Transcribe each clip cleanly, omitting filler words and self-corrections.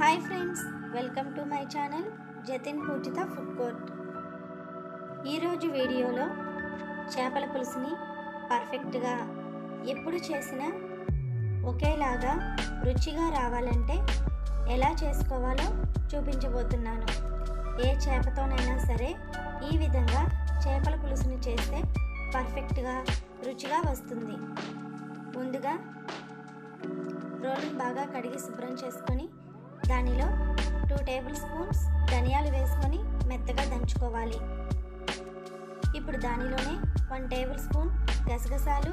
Hi friends, welcome to my channel Jatin Poojitha food court. ఈరోజు వీడియోలో చేపల పులుసుని పర్ఫెక్ట్గా ఎప్పుడు చేసినా ఒకేలాగా రుచిగా రావాలంటే ఎలా చేసుకోవాలో చూపించబోతున్నాను. ఏ చేపతోనైనా సరే ఈ విధంగా చేపల పులుసుని చేస్తే పర్ఫెక్ట్గా రుచిగా వస్తుంది. ముందుగా రోలును బాగా కడిగి శుభ్రం చేసుకొని దానిలో 2 టేబుల్ స్పూన్స్ ధనియాలు వేసుకొని మెత్తగా దంచుకోవాలి. ఇప్పుడు దానిలోనే 1 టేబుల్ స్పూన్ గసగసాలు,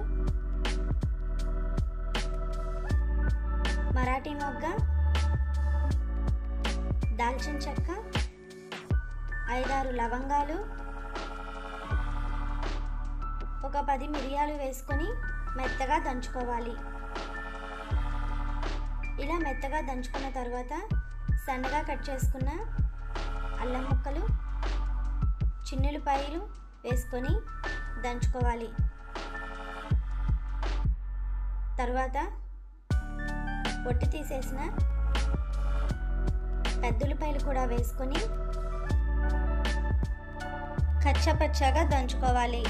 మరాఠీ మొగ్గ, దాల్చిన చెక్క, 5-6 లవంగాలు, ఒక 10 మిరియాలు వేసుకొని మెత్తగా దంచుకోవాలి. ఇలా మెత్తగా దంచుకున్న తర్వాత సన్నగా కట్ చేసుకున్న అల్లం ముక్కలు, చిన్నులపాయలు వేసుకొని దంచుకోవాలి. తర్వాత పొట్టు తీసేసిన పెద్దులపాయలు కూడా వేసుకొని కచ్చాపచ్చాగా దంచుకోవాలి.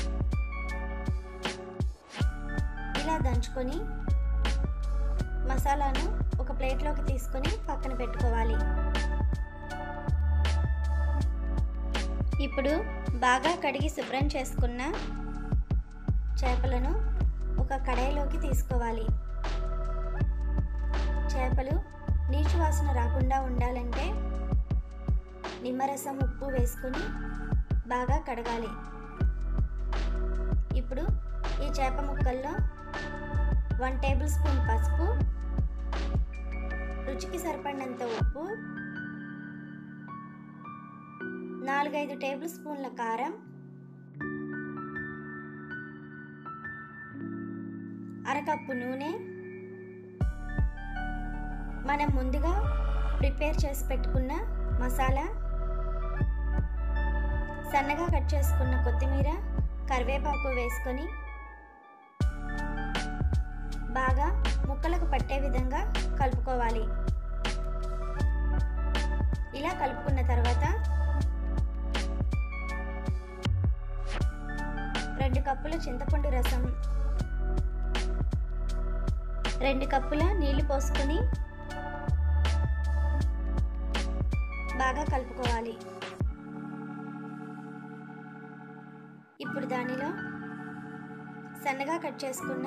ఇలా దంచుకొని మసాలాను ఒక ప్లేట్లోకి తీసుకొని పక్కన పెట్టుకోవాలి. ఇప్పుడు బాగా కడిగి శుభ్రం చేసుకున్న చేపలను ఒక కడాయిలోకి తీసుకోవాలి. చేపలు నీచు వాసన రాకుండా ఉండాలంటే నిమ్మరసం, ఉప్పు వేసుకొని బాగా కడగాలి. ఇప్పుడు ఈ చేప ముక్కల్లో 1 టేబుల్ స్పూన్ పసుపు, రుచికి సరిపడినంత ఉప్పు, 4-5 టేబుల్ స్పూన్ల కారం, అరకప్పు నూనె, మనం ముందుగా ప్రిపేర్ చేసి పెట్టుకున్న మసాలా, సన్నగా కట్ చేసుకున్న కొత్తిమీర, కరివేపాకు వేసుకొని బాగా ముక్కలకు పట్టే విధంగా కలుపుకోవాలి. ఇలా కలుపుకున్న తర్వాత 2 కప్పుల చింతపండు రసం, 2 కప్పుల నీళ్లు పోసుకొని బాగా కలుపుకోవాలి. ఇప్పుడు దానిలో సన్నగా కట్ చేసుకున్న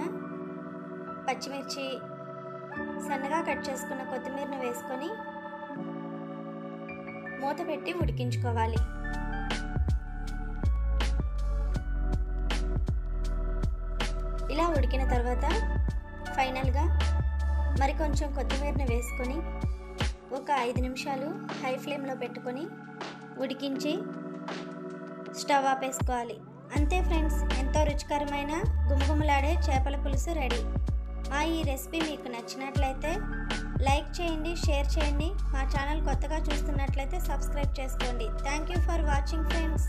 పచ్చిమిర్చి, సన్నగా కట్ చేసుకున్న కొత్తిమీరను వేసుకొని మూత పెట్టి ఉడికించుకోవాలి. ఇలా ఉడికిన తర్వాత ఫైనల్గా మరికొంచెం కొత్తిమీరను వేసుకొని ఒక 5 నిమిషాలు హై ఫ్లేమ్లో పెట్టుకొని ఉడికించి స్టవ్ ఆపేసుకోవాలి. అంతే ఫ్రెండ్స్, ఎంతో రుచికరమైన గుమగుమలాడే చేపల పులుసు రెడీ. మా ఈ రెసిపీ మీకు నచ్చినట్లయితే లైక్ చేయండి, షేర్ చేయండి. మా ఛానల్ కొత్తగా చూస్తున్నట్లయితే సబ్స్క్రైబ్ చేసుకోండి. Thank you for watching friends.